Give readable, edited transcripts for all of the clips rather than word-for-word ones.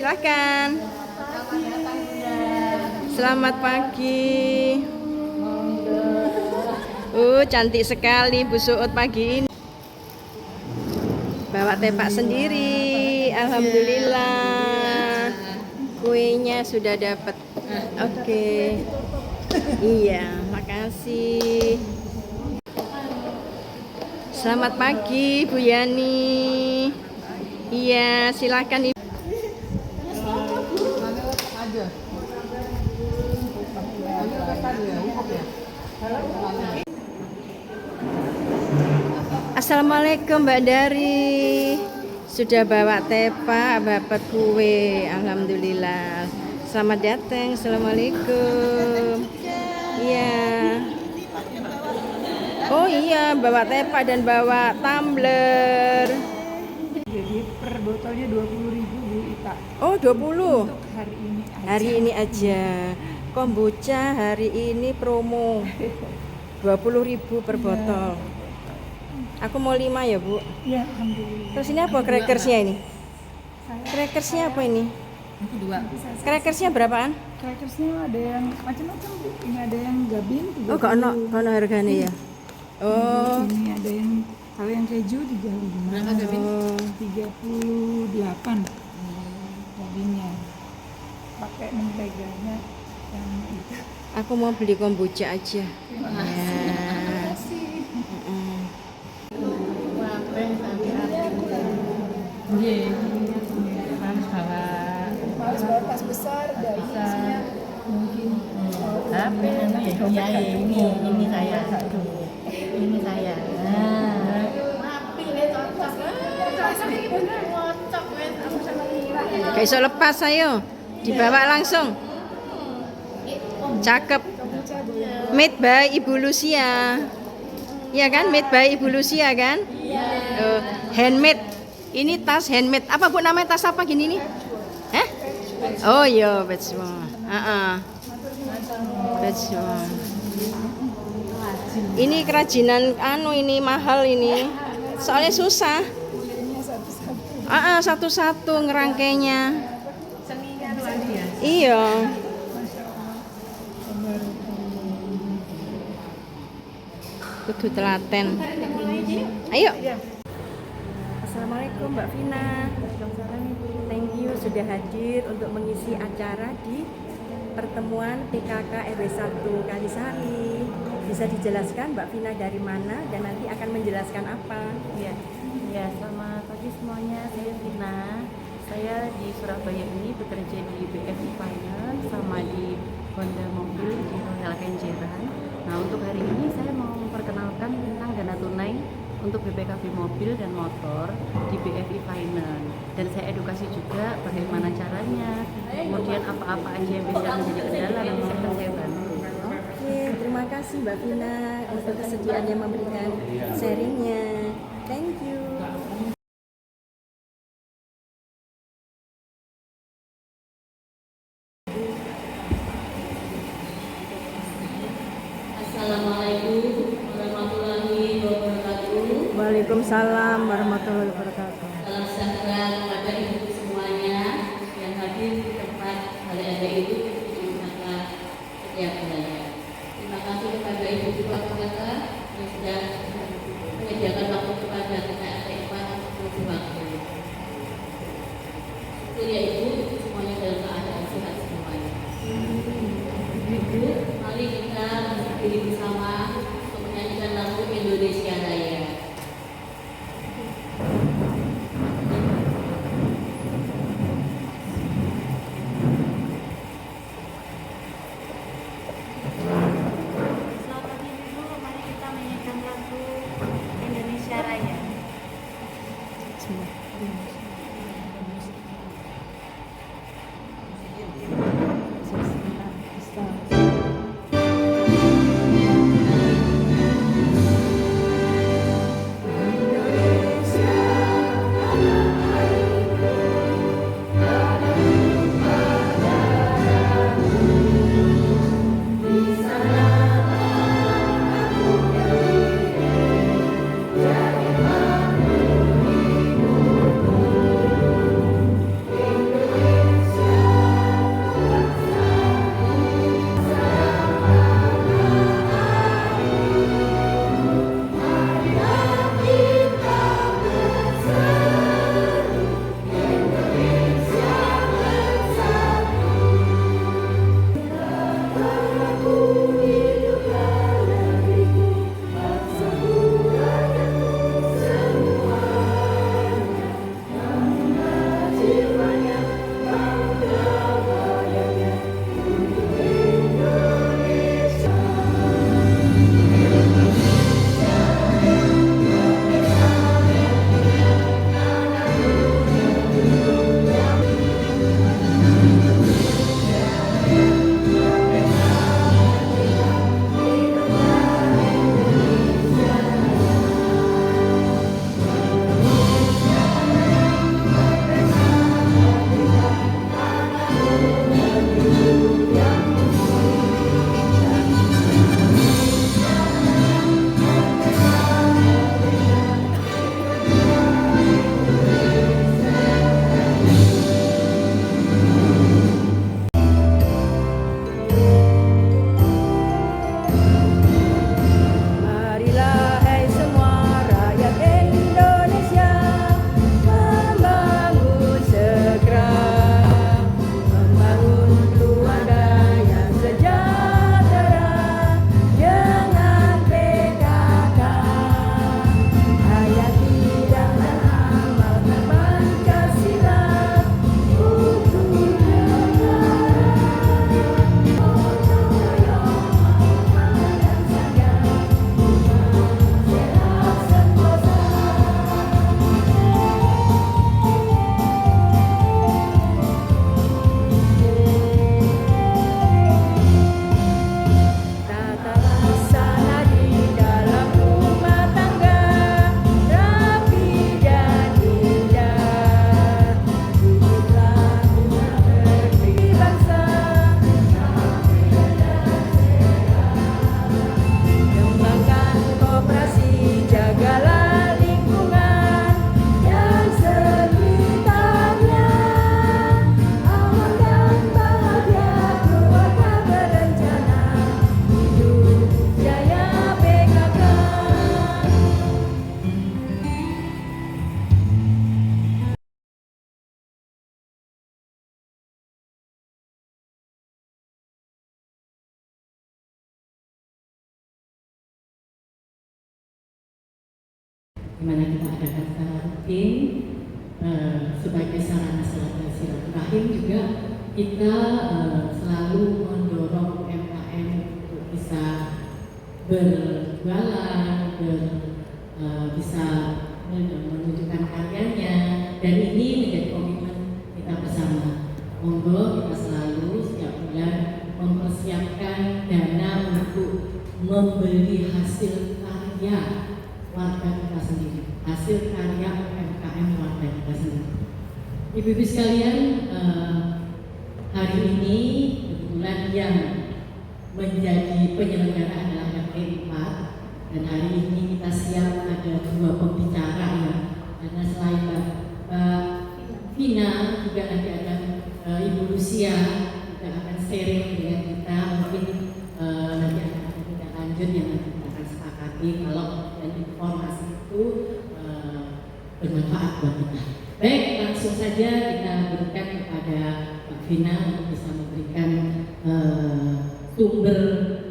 silakan. Selamat pagi. Cantik sekali Bu Suut pagi ini. Bawa tepak sendiri. Alhamdulillah. Kuenya sudah dapat. Oke. Iya, makasih. Selamat pagi Bu Yani. Iya, silakan Ibu. Assalamualaikum Mbak Dari. Sudah bawa tepak, dapat kue. Alhamdulillah. Selamat datang. Assalamualaikum. Iya. Oh iya, bawa tepak dan bawa tumbler. Jadi per botolnya 20.000 Bu Ita. Oh, 20. Untuk hari ini aja. Hari ini aja. Kombucha hari ini promo. 20.000 per botol. Aku mau 5 ya, Bu. Ya, alhamdulillah. Terus ini apa crackersnya ini? Crackersnya apa ini? Dua. Crackersnya berapaan? Crackersnya ada yang macam-macam Bu. Ini ada yang gabin 30. Oh, gak ono harganya ya. Oh. Ini ada yang kalau yang keju 35. Berapa gabin? 38. Gabinnya. Pakai menteganya yang itu. Aku mau beli kombucha aja. Terima Ya. kasih. Iya. Harus bawa Harus bawa tas besar dari isinya mungkin HP ya ini saya satu. Ini saya. Nah. Tapi ini cocok. Cocok Gak iso lepas ayo. Dibawa langsung. Cakep. Made by Ibu Lucia. Iya kan? Made by Ibu Lucia kan? Oh, handmade. Ini tas handmade. Apa Bu namanya tas apa gini nih? Hah? Oh iya, betul. Betul. Ini kerajinan ini mahal ini. Soalnya susah. Satu-satu ngerangkainya. Seninya tadi ya. Iya. Kudu telaten. Ayo. Assalamualaikum Mbak Vina. Thank you sudah hadir untuk mengisi acara di pertemuan PKK RW 1 Kalisari. Bisa dijelaskan Mbak Vina dari mana dan nanti akan menjelaskan apa? Ya, selamat pagi semuanya. Saya Vina. Saya di Surabaya ini bekerja di BFI Finance sama di Honda Mobil di Royal Kenjeran. Nah, untuk hari ini saya mau memperkenalkan tentang dana tunai untuk BPKB mobil dan motor di BFI Finance. Dan saya edukasi juga bagaimana caranya, kemudian apa-apa aja yang bisa menjadi kendala nanti akan saya bantu. Oke, terima kasih Mbak Vina untuk kesediaannya memberikan sharingnya. Thank you. Assalamualaikum warahmatullahi wabarakatuh. Waalaikumsalam warahmatullahi wabarakatuh. Salam sejahtera kepada ibu semuanya yang hadir di tempat hari-hari itu di Jakarta setiap bulannya. Terima kasih kepada ibu Bupati yang sudah menyediakan waktu kepada kita T4 untuk waktu. Syukur ya ibu, semuanya dalam keadaan sehat semuanya. Ibu, mari kita berdiri bersama untuk menyanyikan lagu Indonesia Raya. dimana kita adakan secara rutin sebagai sarana silaturahim. Juga kita selalu mendorong UMKM untuk bisa berjualan, bisa menunjukkan karyanya, dan ini menjadi komitmen kita bersama. Monggo kita selalu setiap bulan mempersiapkan dana untuk membeli hasil karya warga kita sendiri, hasil karya UMKM warga kita sendiri. Ibu-ibu sekalian, hari ini kebetulan yang menjadi penyelenggara adalah RT 4, dan hari ini kita siap ada 2 pembicara ya, karena selain Mbak Vina juga nanti ada Ibu Lucia juga akan sharing dengan kita, mungkin nanti akan ada tindak lanjut yang nanti kita akan sepakati kalau dan informasi itu bermanfaat buat kita. Baik, langsung saja kita berikan kepada Mbak Vina untuk bisa memberikan sumber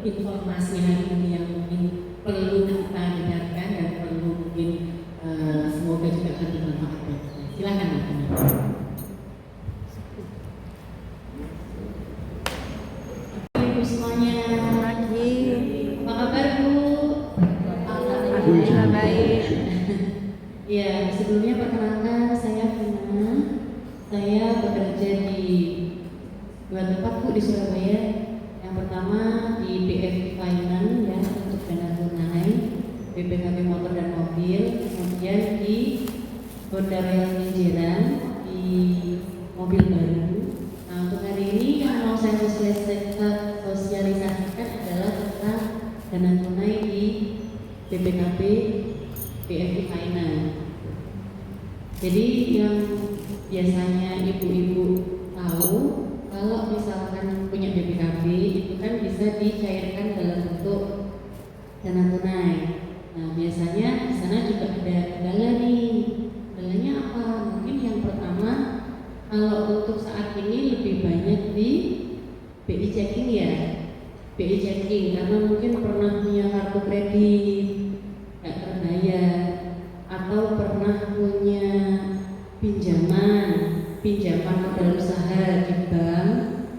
informasi hari ini yang mungkin perlu kita dengarkan dan perlu mungkin semoga juga akan bermanfaat buat kita. Silakan Mbak Vina. Semuanya Pagi. apa kabar Bu? Alhamdulillah baik. Ya, sebelumnya perkenalkan saya Vina. Saya bekerja di 2 tempat Bu di Surabaya. Yang pertama di BFI Finance ya, untuk dana tunai, BPKB motor dan mobil. Kemudian di Honda Royal Kenjeran di mobil baru. Nah, untuk hari ini yang mau saya sosialisasikan adalah tentang dana tunai di BPKB BFI Finance. Jadi yang biasanya ibu-ibu tahu, kalau misalkan punya BPKB itu kan bisa dicairkan dalam bentuk dana tunai. Nah, biasanya di sana juga ada kendala nih. Kendalanya apa? Mungkin yang pertama, kalau untuk saat ini lebih banyak di BI checking ya, BI checking, karena mungkin pernah punya kartu kredit nggak terbayar, atau pernah punya pinjaman modal usaha di bank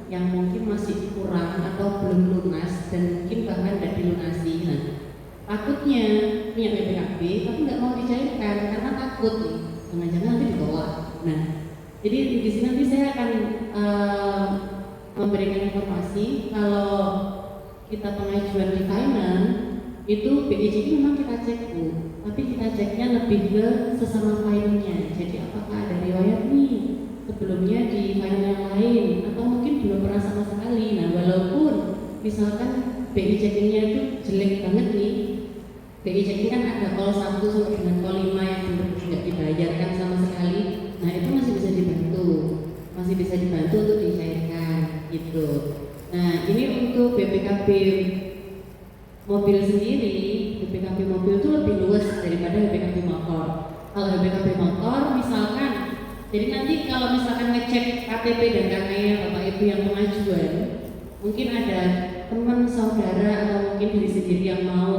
yang mungkin masih kurang atau belum lunas dan mungkin bahkan tidak dilunasi. Nah, takutnya punya BPKB tapi nggak mau dicairkan karena takut nih, jangan-jangan nanti ditolak. Nah, jadi di sini nanti saya akan memberikan informasi kalau kita pengajuan di finance itu BI checking memang kita cek Bu, tapi kita ceknya lebih ke sesama kliennya. Jadi apakah ada riwayat nih sebelumnya di klien yang lain atau mungkin belum pernah sama sekali. Nah, walaupun misalkan BI checkingnya itu jelek banget nih, BI checking kan ada call 1 sampai dengan call 5 yang belum tidak dibayarkan sama sekali. Nah, itu masih bisa dibantu untuk dicairkan gitu. Nah, ini untuk BPKB mobil sendiri, BPKB mobil itu lebih luas daripada BPKB motor. Kalau BPKB motor misalkan, jadi nanti kalau misalkan ngecek KTP dan KK-nya Bapak Ibu yang pengajuan, mungkin ada teman, saudara, atau mungkin diri sendiri yang mau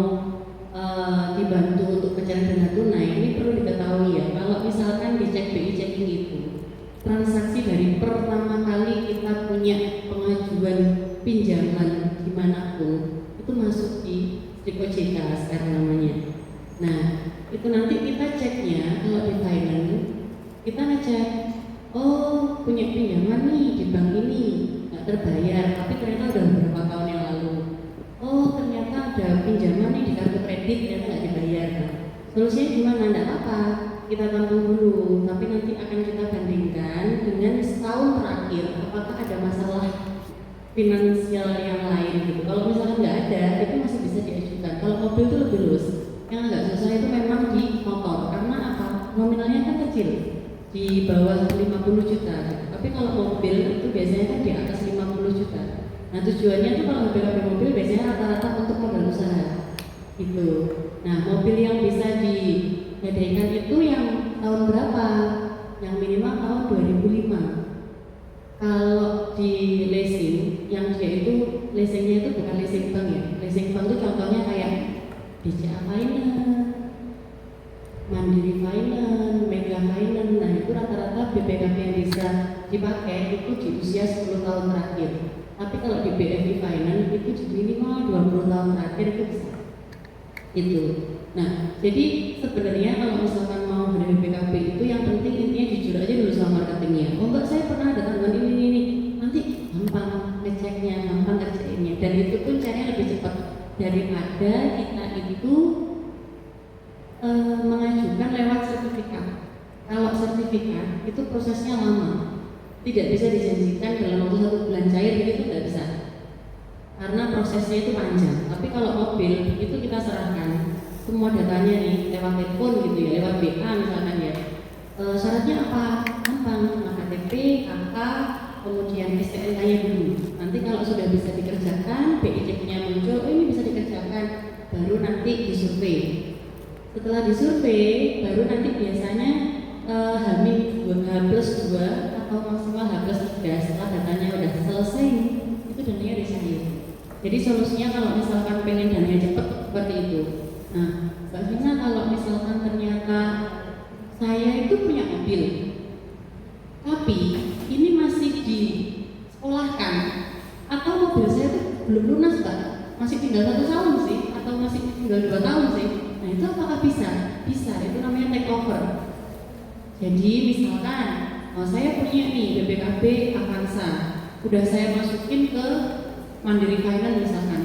dibantu untuk pencairan dana tunai. Ini perlu diketahui ya, kalau misalkan dicek BI checking itu, transaksi dari pertama kali kita punya pengajuan pinjaman dimanapun, itu masuk di OJK sekarang namanya. Nah, itu nanti kita ceknya kalau di finance, kita ngecek, oh punya pinjaman nih di bank ini nggak terbayar, tapi ternyata udah beberapa tahun yang lalu. Oh ternyata ada pinjaman nih di kartu kredit ternyata nggak dibayar. Solusinya gimana? Nggak apa-apa, kita tampung dulu, tapi nanti akan kita bandingkan dengan setahun terakhir apakah ada masalah finansial yang lain gitu. Kalau misalkan nggak ada, itu masih bisa diajukan. Kalau mobil itu lebih luas. Yang agak susah itu memang di motor, karena apa? Nominalnya kan kecil, di bawah 50 juta. Tapi kalau mobil itu biasanya kan di atas 50 juta. Nah, tujuannya itu kalau BPKB mobil biasanya rata-rata untuk modal usaha gitu. Nah, mobil yang bisa digadaikan itu yang tahun berapa? Yang minimal tahun 2005. Kalau di leasing, yang dia itu leasingnya itu bukan leasing bank ya. Leasing bank itu contohnya kayak BCA Finance, Mandiri rata-rata BPKB yang bisa dipakai itu di usia 10 tahun terakhir. Tapi kalau di BFI Finance itu di minimal 20 tahun terakhir itu bisa. Itu. Nah, jadi sebenarnya kalau misalkan mau dari BPKB itu yang penting intinya jujur aja dulu sama marketingnya. Oh enggak, saya pernah ada tanggungan ini. Nanti gampang ngeceknya, gampang ngerjainnya. Dan itu pun caranya lebih cepat daripada kita itu mengajukan lewat sertifikat. Kalau sertifikat itu prosesnya lama, tidak bisa dijanjikan dalam waktu 1 bulan cair, itu tidak bisa karena prosesnya itu panjang. Tapi kalau mobil itu kita serahkan semua datanya nih lewat telepon gitu ya, lewat BA misalkan ya. Syaratnya apa? Gampang, cuma KTP, KK, kemudian STNK-nya dulu. Nanti kalau sudah bisa dikerjakan, BIC-nya muncul, oh ini bisa dikerjakan, baru nanti disurvei. Setelah disurvei, baru nanti biasanya H+2 atau maksimal H+3 setelah datanya udah selesai, itu dananya dicair. Jadi solusinya kalau misalkan pengen dananya cepat seperti itu. Nah, Mbak Vina, kalau misalkan ternyata saya itu punya mobil, tapi ini masih disekolahkan, atau mobil saya itu belum lunas Mbak, masih tinggal 1 tahun sih, atau masih tinggal 2 tahun sih. Nah itu apakah bisa? Bisa, itu namanya take over. Jadi misalkan saya punya nih BPKB Avanza, udah saya masukin ke Mandiri Finance misalkan.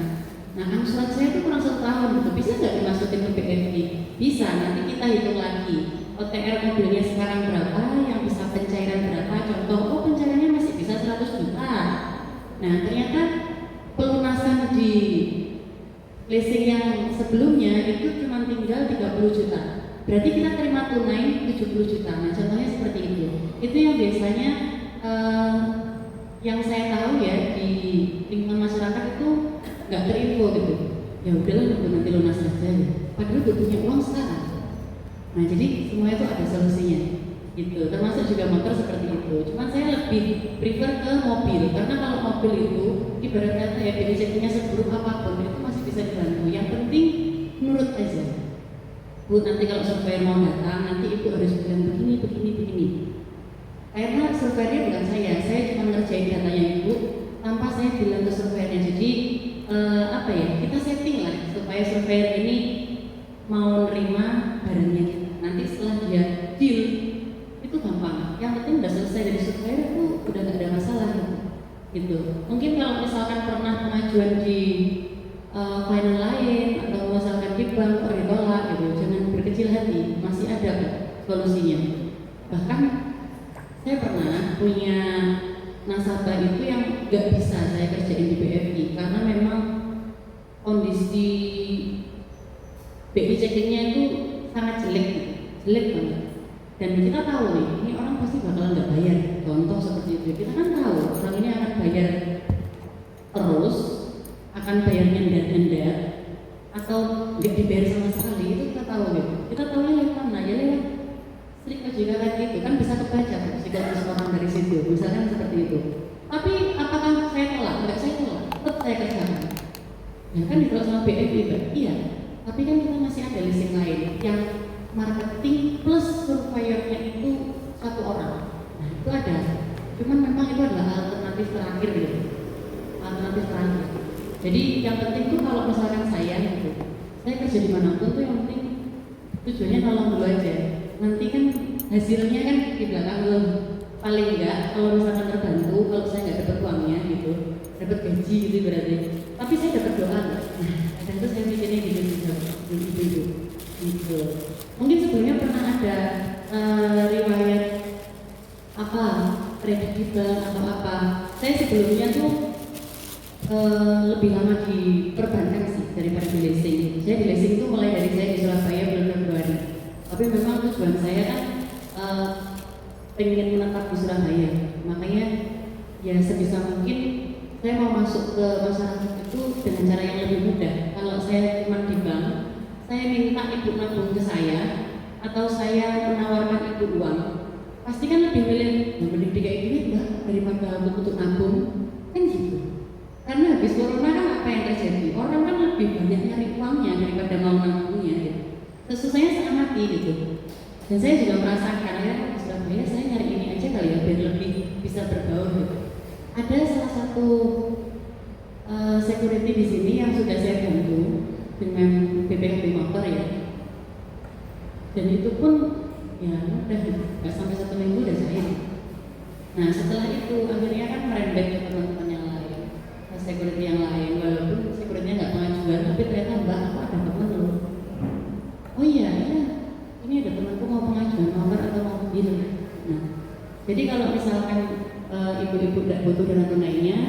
Nah angsuran saya itu kurang 1 tahun, gitu. Bisa nggak dimasukin ke BFI? Bisa, nanti kita hitung lagi OTR mobilnya sekarang berapa, yang bisa pencairan berapa. Contoh, oh pencairannya masih bisa 100 juta. Nah ternyata pelunasan di leasing yang sebelumnya itu cuma tinggal 30 juta. Berarti kita terima tunai 70 juta. Nah contohnya seperti itu. Itu yang biasanya yang saya tahu ya di lingkungan masyarakat itu nggak terinfo gitu. Ya udahlah nanti lunas saja. Ya. Padahal udah punya uang sekarang. Nah jadi semua itu ada solusinya. Gitu. Termasuk juga motor seperti itu. Cuman saya lebih prefer ke mobil karena kalau mobil itu ibarat kata ya BPJS-nya seburuk apapun itu masih bisa dibantu. Yang penting nurut aja. Bu, nanti kalau surveyor mau datang, nanti ibu harus bilang begini. Karena surveyornya bukan saya cuma ngerjain datanya ibu tanpa saya bilang ke surveyornya. Jadi kita setting lah supaya surveyor ini mau nerima barangnya kita. Nanti setelah dia deal itu gampang. Yang penting udah selesai dari surveyor itu udah gak ada masalah gitu. Mungkin kalau misalkan pernah pengajuan di final lain atau misalkan di bank ditolak gitu, jangan berkecil hati, masih ada kok solusinya. Bahkan saya pernah punya nasabah itu yang nggak bisa saya kerjain di BFI karena memang kondisi BI checkingnya itu sangat jelek banget. Dan kita tahu nih, ini orang pasti bakalan nggak bayar. Contoh seperti itu, kita kan tahu orang ini akan bayar terus, akan bayar nyendat atau nggak dibayar sama sekali, itu kita tahu gitu. Kita tahu lewat mana? Ya lewat strik OJK tadi itu kan bisa kebaca psikologis orang dari situ, misalkan seperti itu. Tapi apakah saya tolak? Enggak, saya tolak, tetap saya kerjakan. Ya kan ditolak sama BFI, iya. Tapi kan kita masih ada leasing lain yang marketing plus surveyornya itu 1 orang. Nah itu ada. Cuman memang itu adalah alternatif terakhir gitu. Alternatif terakhir. Jadi yang penting tuh kalau misalkan saya gitu, saya kerja di manapun tuh yang penting tujuannya nolong dulu aja. Nanti kan hasilnya kan di belakang belum. Paling enggak kalau misalkan terbantu, kalau saya nggak dapat uangnya gitu, dapat gaji gitu berarti. Tapi saya dapat doa. Nah, kadang tuh saya mikirnya gitu. Mungkin sebelumnya pernah ada riwayat kredit atau apa. Saya sebelumnya tuh lebih lama di perbankan sih daripada di leasing. Saya di leasing tuh mulai dari saya di Surabaya bulan Februari. Tapi memang tujuan saya kan pengen menetap di Surabaya. Makanya ya sebisa mungkin saya mau masuk ke masyarakat itu dengan cara yang lebih mudah. Kalau saya cuma di bank, saya minta ibu nabung ke saya atau saya menawarkan ibu uang, pasti kan lebih milih mending kayak gini mbak daripada untuk nabung kan gitu. Karena habis corona kan apa yang terjadi? Orang kan lebih banyak nyari uangnya daripada mau nabungnya gitu. Sesusahnya setengah mati gitu. Dan saya juga merasakan ya, sudah Surabaya, saya nyari ini aja kali ya biar lebih bisa bergaul gitu. Ada salah satu security di sini yang sudah saya bantu dengan BPKB motor ya. Dan itu pun ya udah nggak sampai 1 minggu udah cair. Nah setelah itu akhirnya kan merembet ke teman-teman yang lain, ke security yang lain, walaupun securitynya nggak pengajuan, tapi ternyata mbak aku ada teman loh. Oh iya, ini ada temanku mau pengajuan motor atau mau mobil. Nah, jadi kalau misalkan ibu-ibu tidak butuh dana tunainya,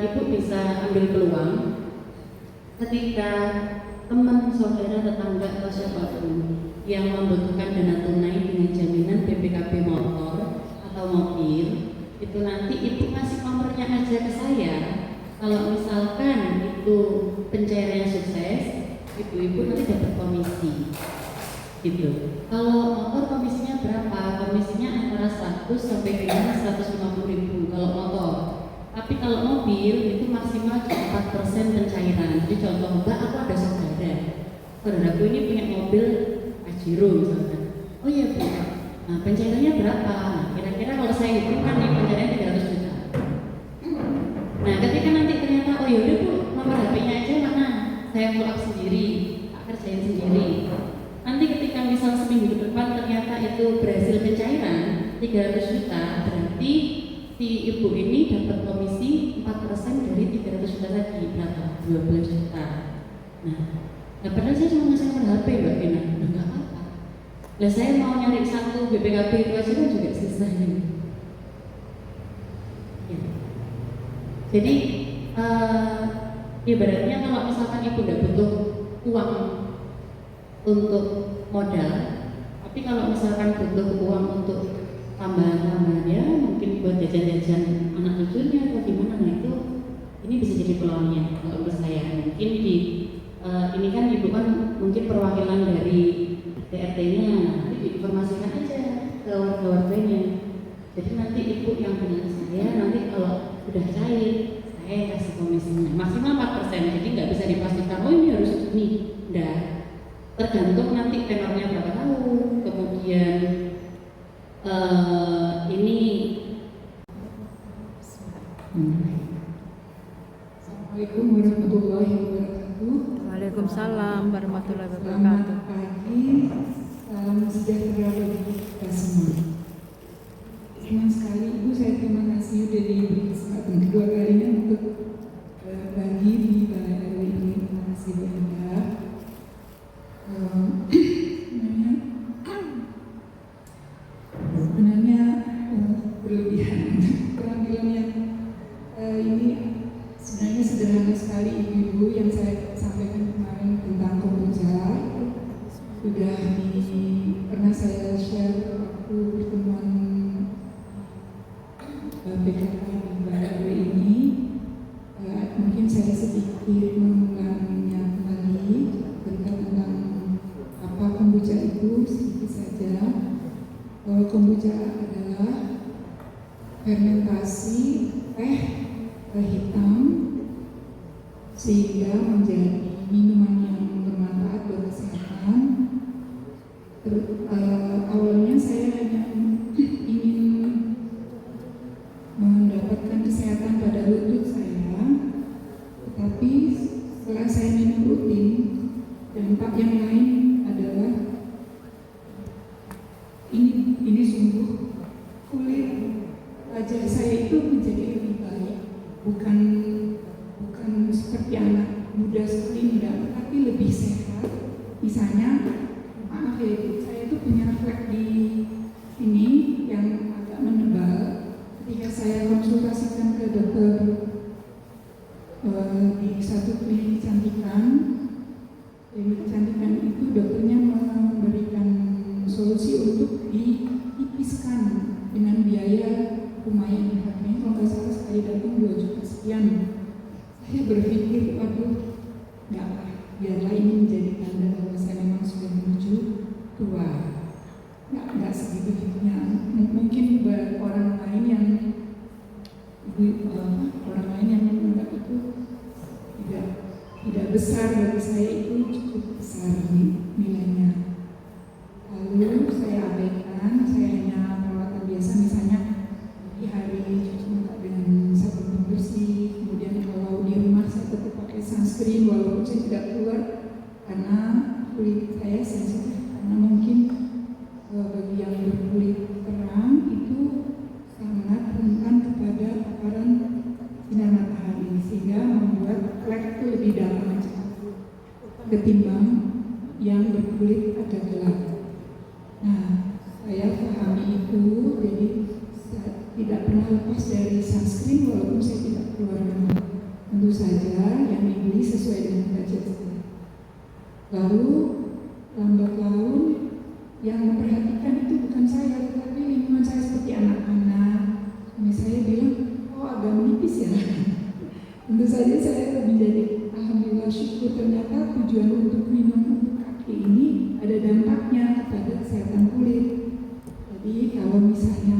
ibu bisa ambil peluang ketika teman, saudara, tetangga atau siapapun yang membutuhkan dana tunai dengan jaminan BPKB motor atau mobil, itu nanti ibu kasih nomornya aja ke saya. Kalau misalkan itu pencairannya sukses, ibu-ibu nanti dapat komisi. Gitu. Kalau motor komisinya berapa? Komisinya antara 100 sampai dengan 150.000 kalau motor. Tapi kalau mobil itu maksimal 4% pencairan. Jadi contoh, mbak aku ada saudaraku ini punya mobil Pajero misalkan. Oh iya bu, nah pencairannya berapa? Nah, kira-kira kalau saya hitungkan nih pencairannya 300 juta. Nah ketika nanti ternyata oh yaudah bu, nomor HP-nya aja mana? Saya follow up sendiri, tak kerjain sendiri. Nanti ketika misal seminggu ke depan ternyata itu berhasil pencairan 300 juta, berarti si ibu ini dapat komisi 4% dari 300 juta tadi, berapa? 12 juta. Nah, padahal saya cuma ngasih nomor HP Mbak Vina, udah nggak apa-apa. Lah saya mau nyari satu BPKB itu aja kan juga susah nih. Ya. Jadi ibaratnya kalau misalkan ibu tidak butuh uang untuk modal, tapi kalau misalkan butuh uang untuk tambahan-tambahan ya mungkin buat jajan-jajan anak cucunya atau gimana, nah itu ini bisa jadi peluangnya kalau menurut saya. Mungkin di ini kan ibu kan mungkin perwakilan dari DRT-nya, nanti diinformasikan aja ke warga-warganya. Jadi nanti ibu yang dengan saya nanti kalau sudah cair saya kasih komisinya maksimal 4%, jadi nggak bisa dipastikan oh ini harus ini, enggak. Tergantung nanti tenornya berapa tahun, kemudian ini Assalamualaikum warahmatullahi wabarakatuh. Waalaikumsalam warahmatullahi Selamat wabarakatuh. pagi, salam sejahtera bagi kita semua. Senang sekali Ibu, saya terima kasih sudah diberi kesempatan kedua kalinya untuk berbagi di Balai RW ini. Terima kasih banyak. Sebenarnya berlebihan penampilan yang ini sebenarnya sederhana sekali ibu-ibu yang saya sampaikan kemarin tentang kombucha sudah pernah saya share waktu pertemuan PKK di Balai RW ini. Mungkin saya sedikit mengulanginya kembali tentang apa kombucha itu sedikit saja. Kombucha adalah fermentasi teh hitam sehingga menjadi minuman yang bermanfaat buat kesehatan. Awalnya saya hanya ingin mendapatkan kesehatan pada lutut saya, tetapi setelah saya minum rutin, dampak yang lain adalah ini sungguh kulit wajah saya itu menjadi lebih baik, bukan seperti anak muda seperti muda, tapi lebih sehat. Misalnya, maaf ya ibu, saya itu punya flek di sini yang agak menebal. Ketika saya konsultasikan ke dokter di satu klinik kecantikan itu dokternya memberikan solusi untuk ditipiskan dengan biaya lumayan, harganya kalau nggak salah sekali datang 2 juta sekian. Saya berpikir, waduh, nggak lah, biarlah ini menjadi tanda bahwa saya memang sudah menuju tua. Nggak segitunya. Mungkin buat orang lain yang menganggap itu tidak besar, bagi saya itu cukup besar nilainya. Lalu saya abaikan, saya hanya ketimbang yang berkulit agak gelap. Nah, saya pahami itu, jadi saya tidak pernah lepas dari sunscreen walaupun saya tidak keluar rumah. Tentu saja yang dibeli sesuai dengan budget saya. Lalu lambat laun yang memperhatikan itu bukan saya, tetapi lingkungan saya seperti anak-anak. Suami saya bilang, oh agak menipis ya. Tentu saja saya menjadi alhamdulillah syukur, ternyata tujuan untuk minum untuk kaki ini ada dampaknya kepada kesehatan kulit. Jadi kalau misalnya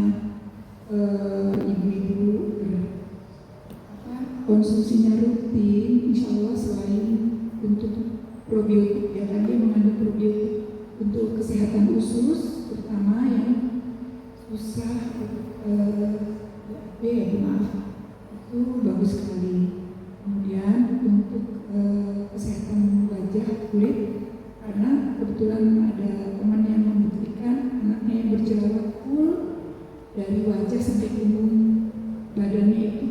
ibu-ibu konsumsinya rutin, insya Allah selain untuk probiotik, ya kan dia mengandung probiotik untuk kesehatan usus, terutama yang susah maaf, itu bagus sekali. Kemudian untuk kesehatan wajah kulit, karena kebetulan ada teman yang membuktikan anaknya yang berjerawat full dari wajah sampai punggung badannya itu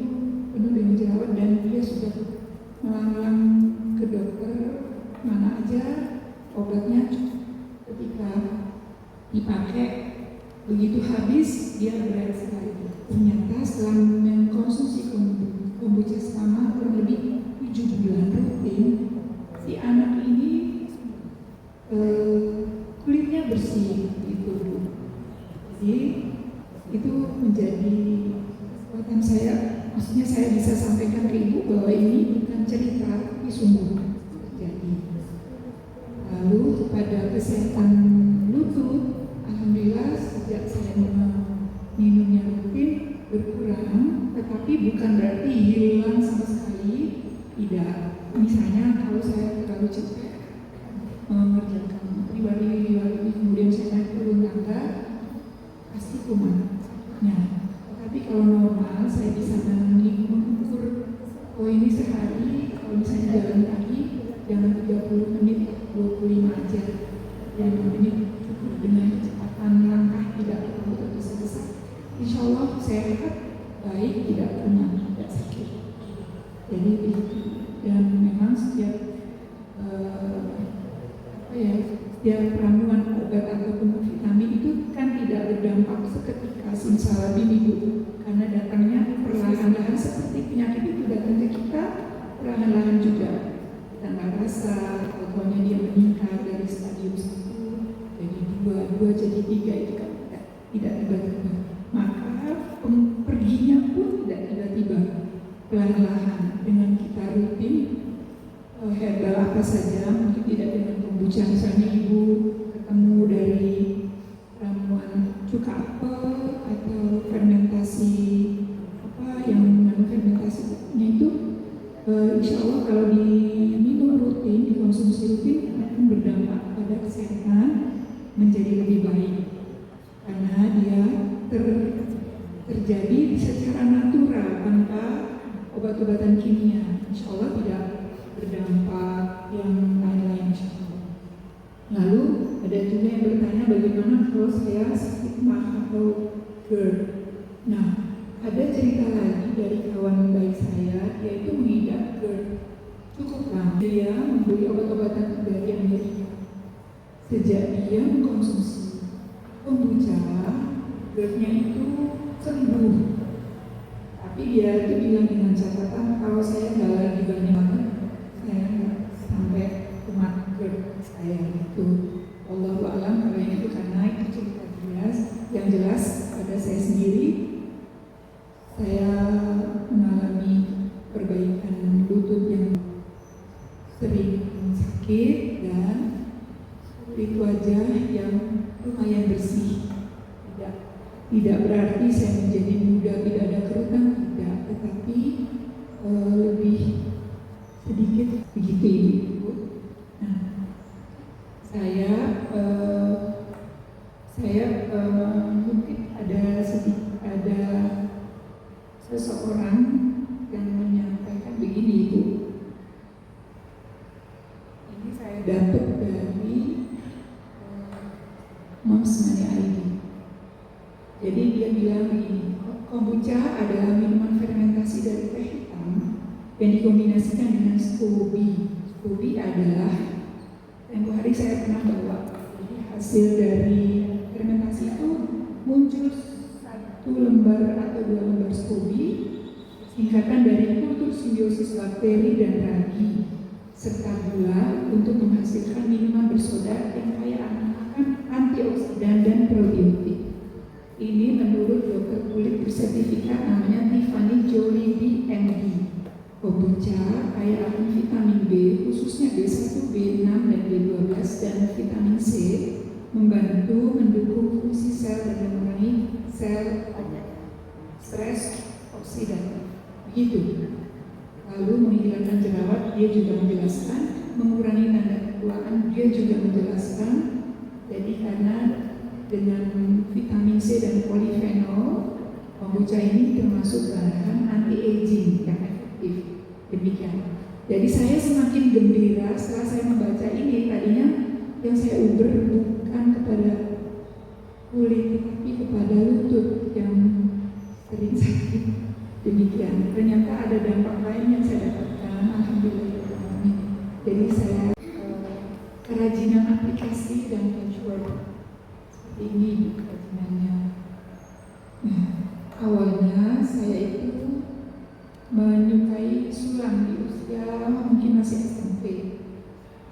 penuh dengan jerawat, dan dia sudah melanglang ke dokter mana aja, obatnya ketika dipakai begitu habis dia bereaksi lagi. Ternyata setelah mengkonsumsi kombucha selama kurang lebih 7 bulan rutin, si anak ini kulitnya bersih gitu. Jadi itu menjadi kekuatan saya. Maksudnya saya bisa sampaikan ke ibu bahwa ini bukan cerita, tapi sungguh terjadi. Lalu kepada kesehatan lutut, alhamdulillah sejak saya minumnya rutin berkurang, tetapi bukan berarti hilang sama sekali, tidak. Misalnya kalau saya terlalu capek mengerjakan pribadi, kemudian saya naik turun tangga, pasti kumat. Nah, tapi kalau normal saya bisa mengukur, oh ini sehari kalau misalnya jalan kaki jangan 30 menit, 25 aja, 5 menit cukup dengan kecepatan langkah tidak terlalu tergesa-gesa. Insya Allah sehat, baik, tidak kumat, tidak sakit. Jadi begitu. Dan memang setiap setiap ramuan obat ataupun vitamin itu kan tidak berdampak seketika simsalabim ibu, karena datangnya perlahan-lahan seperti penyakit itu datang ke kita perlahan-lahan juga. Tanpa rasa, alkoholnya dia meningkat dari stadium 1 jadi 2 jadi 3, itu kan tidak tiba-tiba. Maka perginya pun tidak tiba-tiba, perlahan-lahan dengan kita rutin herbal apa saja, mungkin tidak dengan kombucha. Misalnya ibu ketemu dari ramuan cuka apel atau fermentasi apa yang mengandung fermentasinya itu, insya Allah kalau diminum rutin, dikonsumsi rutin akan berdampak pada kesehatan menjadi lebih baik, karena dia terjadi secara natural tanpa obat-obatan kimia. Insya Allah tidak berdampak yang lain-lain, insya Allah. Lalu ada juga yang bertanya bagaimana kalau saya sakit mah atau GERD. Nah, ada cerita lagi dari kawan baik saya, dia itu mengidap GERD cukup lama. Dia membeli obat-obatan dari Amerika. Sejak dia mengkonsumsi kombucha, GERD-nya itu sembuh. Tapi dia itu bilang dengan catatan, kalau saya nggak lagi banyak saya nggak sampai kumat GERD saya itu. Wallahu a'lam kalau yang itu, karena itu cerita jelas. Yang jelas pada saya sendiri, saya mengalami perbaikan lutut yang sering sakit dan kulit wajah yang lumayan bersih. Tidak berarti saya menjadi muda, tidak ada kerutan, tidak, tetapi lebih sedikit begitu ibu. Nah, saya mungkin ada seseorang yang menyampaikan begini ibu. Ini saya dapat dari Moms Money ID. Jadi dia bilang begini, kombucha adalah minuman fermentasi dari teh hitam yang dikombinasikan dengan SCOBY. SCOBY adalah saya pernah bawa. Jadi hasil dari fermentasi itu muncul 1 lembar atau 2 lembar SCOBY, singkatan dari kultur simbiosis bakteri dan ragi, serta gula untuk menghasilkan minuman bersoda yang kaya akan antioksidan dan probiotik. Ini menurut dokter kulit bersertifikat namanya Tiffany Jolie MD. Kombucha kaya akan vitamin B, khususnya B1, B6, dan B12, dan vitamin C, membantu mendukung fungsi sel dan mengurangi sel stres oksidatif. Begitu. Lalu menghilangkan jerawat, dia juga menjelaskan, mengurangi tanda ketuaan, dia juga menjelaskan. Jadi karena dengan vitamin C dan polifenol, kombucha ini termasuk bahan anti-aging yang efektif. Demikian. Jadi saya semakin gembira setelah saya membaca ini. Tadinya yang saya uber bukan kepada kulit, tapi kepada lutut yang sering sakit. Demikian. Ternyata ada dampak lain yang saya dapatkan. Alhamdulillah. Jadi saya kerajinan aplikasi dan patchwork seperti ini kerajinannya. Nah, awalnya saya itu menyukai sulam di usia mungkin masih SMP.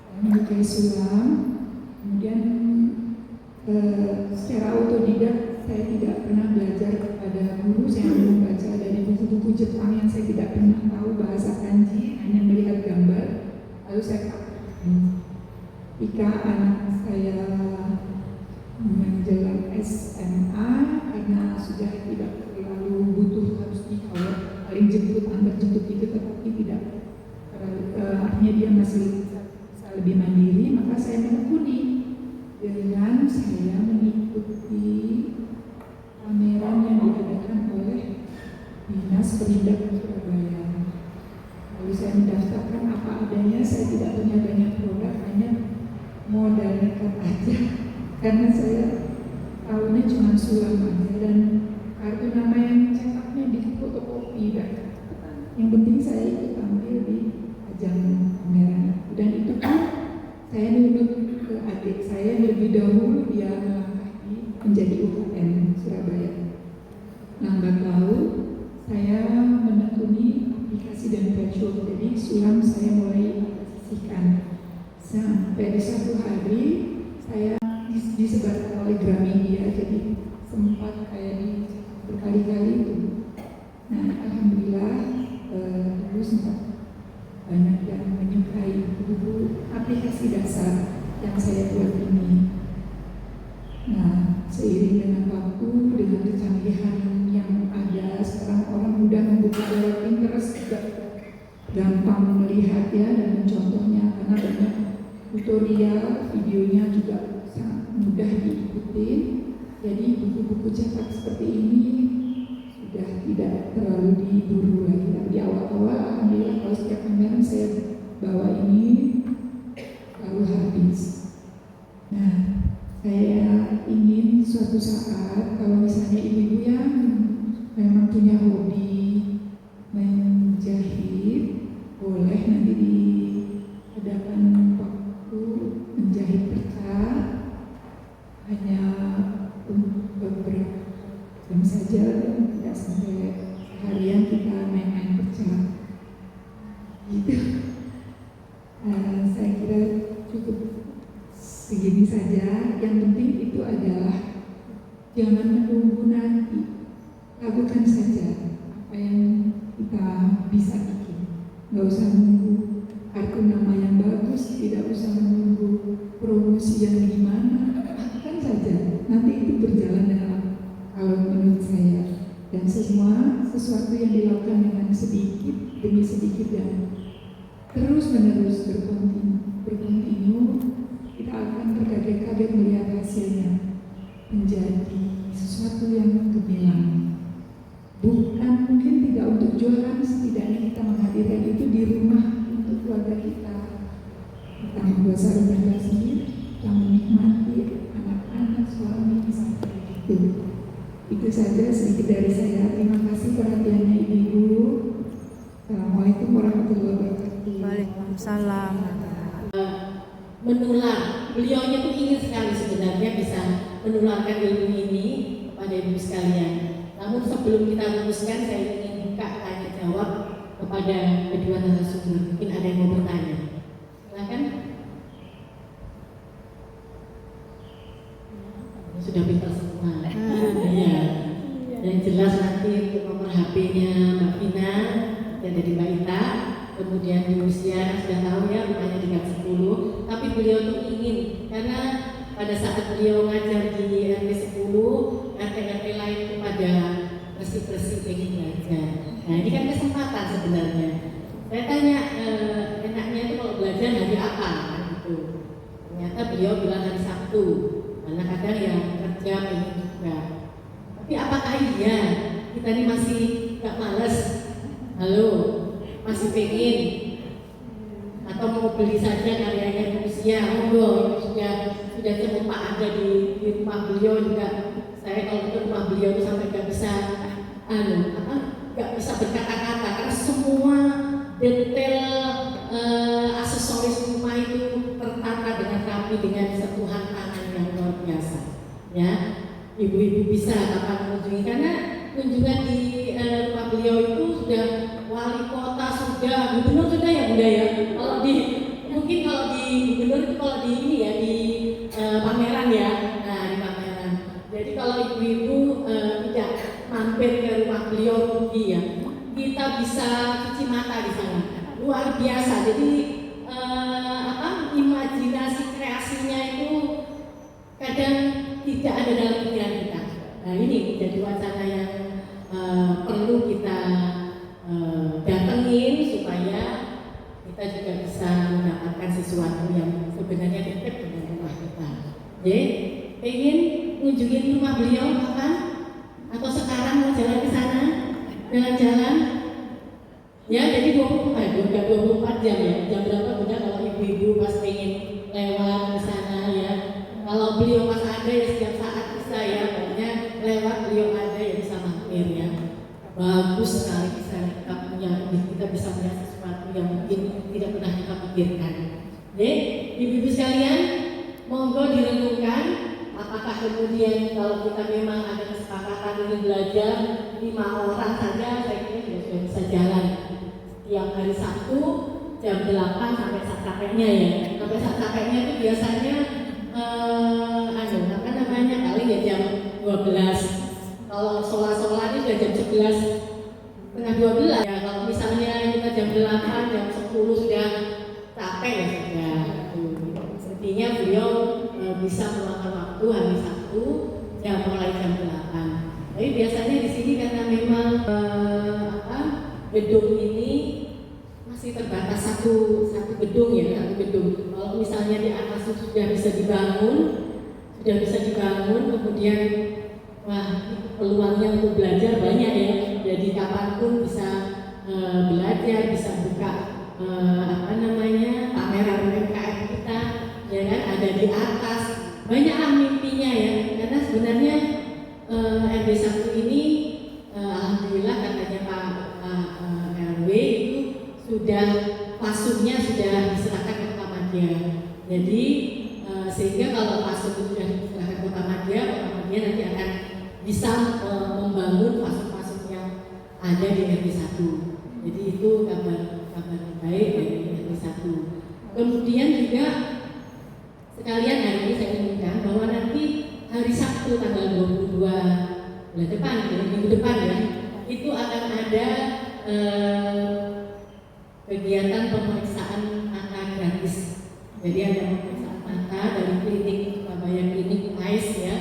Saya menyukai sulam, kemudian secara otodidak saya tidak pernah belajar kepada guru. Saya membaca dari buku-buku Jepang yang saya tidak pernah tahu bahasa kanji, hanya melihat gambar, lalu saya praktekkan. Ketika anak saya menjelang SMA, karena sudah tidak terlalu butuh harus dikawal, paling jemput antar jemput itu, tetapi tidak artinya dia masih bisa lebih mandiri, maka saya menekuni dengan saya mengikuti pameran yang diadakan oleh Dinas Pendidikan Surabaya. Lalu saya mendaftarkan apa adanya, saya tidak punya banyak produk, hanya modal nekat aja, karena saya tahunya cuma sulam aja dan kartu nama yang cetaknya di fotokopi, dan yang penting saya ikut tampil di ajang pameran. Dan itu pun saya nunjuk ke adik saya lebih dahulu, dia melangkahi menjadi UKM Surabaya. Lambat laun saya menekuni aplikasi dan patchwork, jadi sulam saya mulai sisihkan. Sampai di satu hari saya disebarkan oleh Gramedia, jadi sempat kayak berkali-kali itu. Nah, alhamdulillah dulu sempat banyak yang menyukai buku aplikasi dasar yang saya buat ini. Nah, seiring dengan waktu, dengan kecanggihan yang ada sekarang, orang mudah membuka lewat Pinterest juga gampang melihat ya dan mencontohnya, karena banyak tutorial, videonya juga sangat mudah diikuti. Jadi buku-buku cetak seperti ini sudah tidak terlalu diburu lagi. Di awal-awal alhamdulillah kalau setiap pameran saya bawa ini lalu habis. Nah, saya ingin suatu saat kalau misalnya ibu-ibu yang memang punya hobi menjahit, boleh nanti diadakan waktu menjahit perca, hanya beberapa jam saja, tidak sampai harian kita main-main perca gitu. Saya kira cukup segini saja. Yang penting itu adalah jangan menunggu nanti, lakukan saja apa yang kita bisa bikin. Nggak usah menunggu kartu nama yang bagus, tidak usah menunggu promosi yang gimana, lakukan saja. Nanti itu berjalan dengan kalau menurut saya. Dan semua sesuatu yang dilakukan dengan sedikit demi sedikit dan terus-menerus berkontinu, kita akan terkaget-kaget melihat hasilnya menjadi sesuatu yang gemilang. Bukan mungkin tidak untuk jualan, setidaknya kita menghadirkan itu di rumah untuk keluarga kita. Kita membuat sarung tangan sendiri, kita menikmati anak-anak, suami, sampai itu. Itu saja sedikit dari saya. Terima kasih perhatiannya Ibu-ibu. Assalamualaikum warahmatullahi wabarakatuh. Waalaikumsalam. Menular beliaunya tuh ingin sekali sebenarnya bisa menularkan ilmu ini kepada ibu sekalian. Namun sebelum kita luruskan, saya ingin buka tanya jawab kepada kedua narasumber. Mungkin ada yang mau bertanya. Silakan. Sudah pintar semua. Iya. Yang jelas nanti untuk nomor HP-nya Mbak Vina dan dari Mbak Ita. Kemudian di usia sudah tahu ya, rumahnya di Gang 10. Tapi beliau tuh ingin, karena pada saat beliau ngajar di RT 10, RT-RT lain itu pada bersih-bersih ingin belajar. Nah ini kan kesempatan sebenarnya. Saya tanya, enaknya itu kalau belajar hari apa? Gitu. Ternyata beliau bilang hari Sabtu. Karena kadang yang kerja pengen juga. Tapi apakah iya kita ini masih gak males? Halo, masih pengen? Atau mau beli saja karyanya manusia? Monggo, sudah sempat ada di rumah beliau juga. Saya kalau ke rumah beliau itu sampai gak bisa gak bisa berkata-kata karena semua detail aksesoris rumah itu tertata dengan rapi dengan sentuhan tangan yang luar biasa. Ya, ibu-ibu bisa kapan mengunjungi, karena kunjungan di rumah beliau itu sudah wali kota, sudah gubernur sudah ya Bunda ya. Kalau di mungkin kalau di gubernur itu kalau di ini ya di pameran ya. Nah di pameran. Jadi kalau ibu-ibu tidak mampir ke rumah beliau rugi ya. Kita bisa cuci mata di sana. Luar biasa. Jadi imajinasi kreasinya itu kadang tidak ada dalam pikiran kita. Nah ini menjadi wacana yang perlu kita datengin supaya kita juga bisa mendapatkan sesuatu yang sebenarnya dekat dengan rumah kita. Jadi pengen ngunjungin rumah beliau kapan? Atau sekarang mau jalan ke sana? Jalan-jalan? Ya, jadi 24 jam ya. Jam berapa Bunda kalau ibu-ibu pas pengen lewat ke sana ya? Kalau beliau pas ada ya setiap saat bisa ya. Pokoknya lewat beliau ada ya bisa mampir ya. Bagus sekali kita bisa melihat sesuatu yang mungkin tidak pernah kita pikirkan. Jadi, ibu-ibu sekalian, monggo direnungkan. Apakah kemudian kalau kita memang ada kesepakatan ingin belajar 5 orang saja, saya kira sudah bisa jalan. Setiap hari Sabtu jam 8 sampai saat capeknya ya. Sampai saat capeknya itu biasanya paling ya jam 12. Kalau sholat ini sudah jam 11:30 ya. Kalau misalnya kita jam 8, jam 10 sudah capek ya sudah. Sepertinya beliau bisa meluangkan waktu hari Sabtu mulai jam 8. Tapi biasanya di sini karena memang gedung ini masih terbatas satu gedung ya, satu gedung. Kalau misalnya di atas sudah bisa dibangun, kemudian peluangnya untuk belajar banyak ya. Jadi kapanpun bisa belajar, bisa buka pameran UMKM kita, ya kan, ada di atas. Banyaklah mimpinya ya, karena sebenarnya RW 1 ini alhamdulillah katanya Pak RW itu sudah pasumnya sudah diserahkan ke Muhammadiyah. Jadi sehingga kalau pasum itu sudah diserahkan ke Muhammadiyah nanti akan bisa membangun pasum-pasum yang ada di RW 1. Jadi itu kabar baik dari RW 1. Kemudian juga sekalian hari ini saya inginkan bahwa nanti hari Sabtu tanggal 22 bulan depan, minggu depan ya, itu akan ada kegiatan pemeriksaan mata gratis. Jadi ada pemeriksaan mata dari klinik Surabaya Klinik UAIS ya.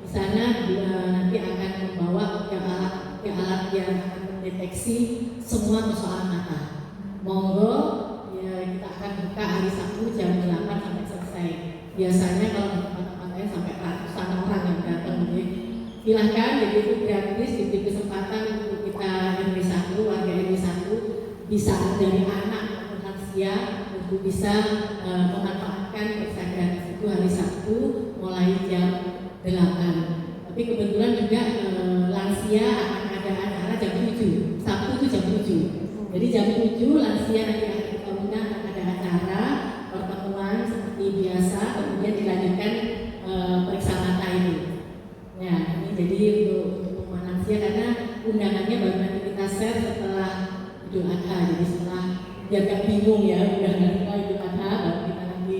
Di sana nanti akan membawa alat yang akan mendeteksi semua persoalan mata. Monggo ya, kita akan buka hari Sabtu jam 8 sampai selesai. Biasanya kalau tempat-tempatnya sampai ratusan orang yang datang, jadi silahkan, jadi itu gratis, diberi kesempatan untuk kita RW 1, warga RW 1 bisa dari anak maupun lansia untuk bisa memanfaatkan periksa gratis itu hari Sabtu mulai jam 8. Tapi kebetulan juga lansia akan ada acara jam 7, Sabtu itu jam 7. Jadi jam 7 lansia nanti akan kita undang, akan ada acara pertemuan seperti biasa, kemudian dilanjutkan periksa mata ini. Ya, ini jadi untuk temuan lansia karena undangannya baru nanti kita share setelah Idul Adha. Jadi setelah biar gak bingung ya undangan kita Idul Adha, baru kita nanti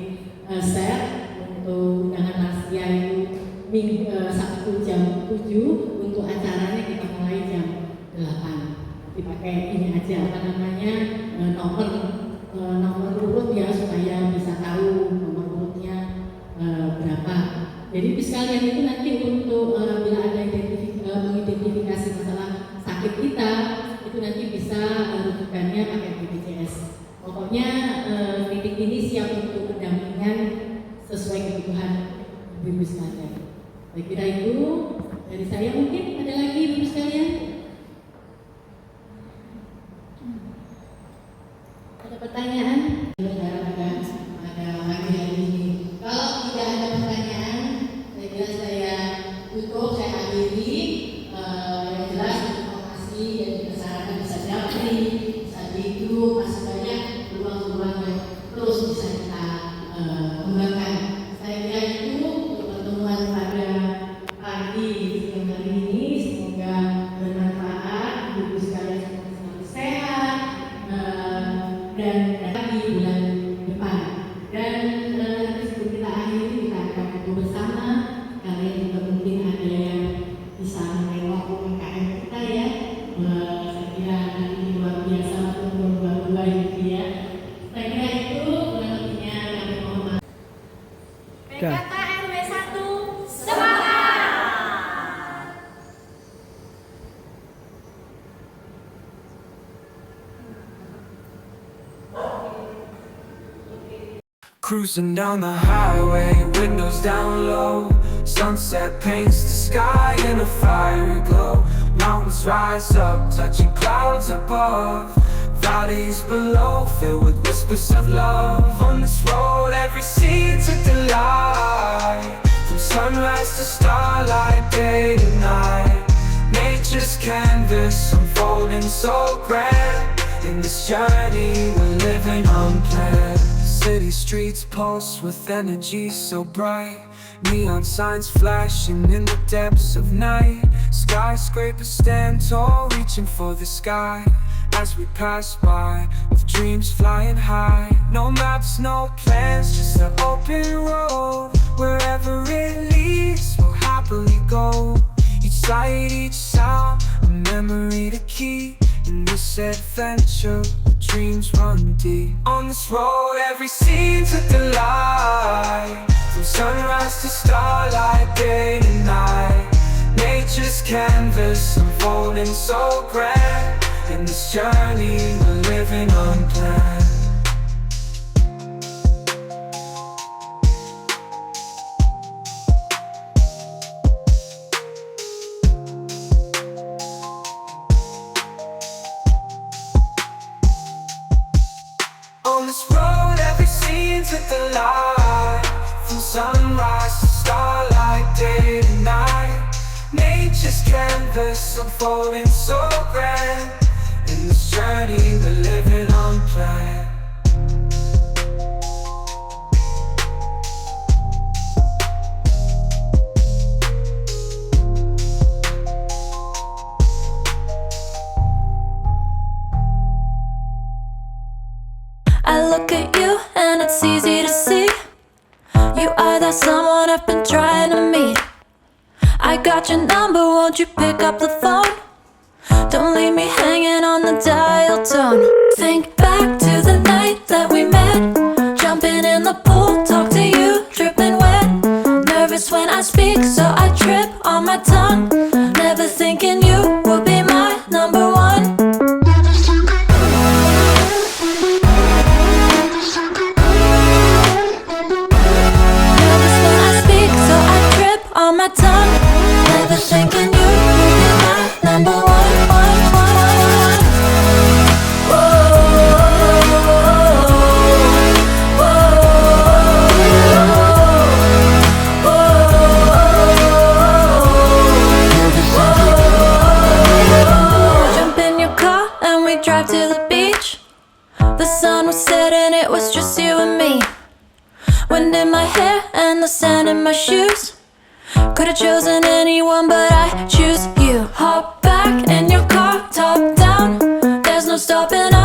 share untuk undangan lansia itu Sabtu jam 7, untuk acaranya kita mulai jam 8. Dipakai ini aja apa namanya nomor urut ya supaya bisa tahu nomor urutnya berapa. Jadi sekalian itu nanti untuk bila ada mengidentifikasi masalah sakit kita itu nanti bisa rujukannya pakai BPJS. Pokoknya titik ini siap untuk pendampingan sesuai kebutuhan ibu sekalian. Saya kira itu dari saya. Mungkin ada lagi ibu sekalian? Ada pertanyaan? Ada lagi ini. Kalau tidak ada pertanyaan, saya kira saya tutup, saya akhiri. Yang jelas informasi yang dipersyaratkan bisa japri, bisa itu masih banyak ruang-ruang yang terus bisa kita kembangkan. Saya kira itu untuk pertemuan pada pagi siang hari ini, semoga bermanfaat, ibu sekalian semua selalu sehat dan lagi bulan depan. Dan sebelum kita akhiri, kita akan kumpul bersama karena juga mungkin ada yang bisa menengok UMKM kita ya. Saya kira ini luar biasa untuk dua gitu ya. Saya kira itu kurang lebihnya kami mohon maaf. PKK RW 1 semangat! Cruising down the highway, windows down low. Sunset paints the sky in a fiery glow. Mountains rise up, touching clouds above. Valleys below, filled with whispers of love. On this road, every scene's a delight. From sunrise to starlight, day to night. Nature's canvas unfolding so grand. In this journey, we're living unplanned. City streets pulse with energy so bright. Neon signs flashing in the depths of night. Skyscrapers stand tall, reaching for the sky. As we pass by, with dreams flying high. No maps, no plans, just an open road. Wherever it leads, we'll happily go. Each sight, each sound, a memory to keep. In this adventure, dreams run deep. On this road, every scene's a delight. From sunrise to starlight, day to night. Nature's canvas unfolding so grand. In this journey, we're living unplanned. On this road, every scene's a delight. From sunrise to starlight, day to night. Nature's canvas unfolding so grand. In this journey, we're living unplanned. I look at you and it's easy to see. You are that someone I've been trying to meet. I got your number, won't you pick up the phone? Don't leave me hanging on the dial tone. Think back to the night that we met. Jumping in the pool, talk to you, dripping wet. Nervous when I speak, so I trip on my tongue. Never thinking you would be my number one. On my tongue, never thinking you would be my number one. Jump in your car and we drive to the beach. The sun was setting, it was just you and me. wind in my hair and the sand in my shoes. Could've chosen anyone, but I choose you. Hop back in your car, top down. There's no stopping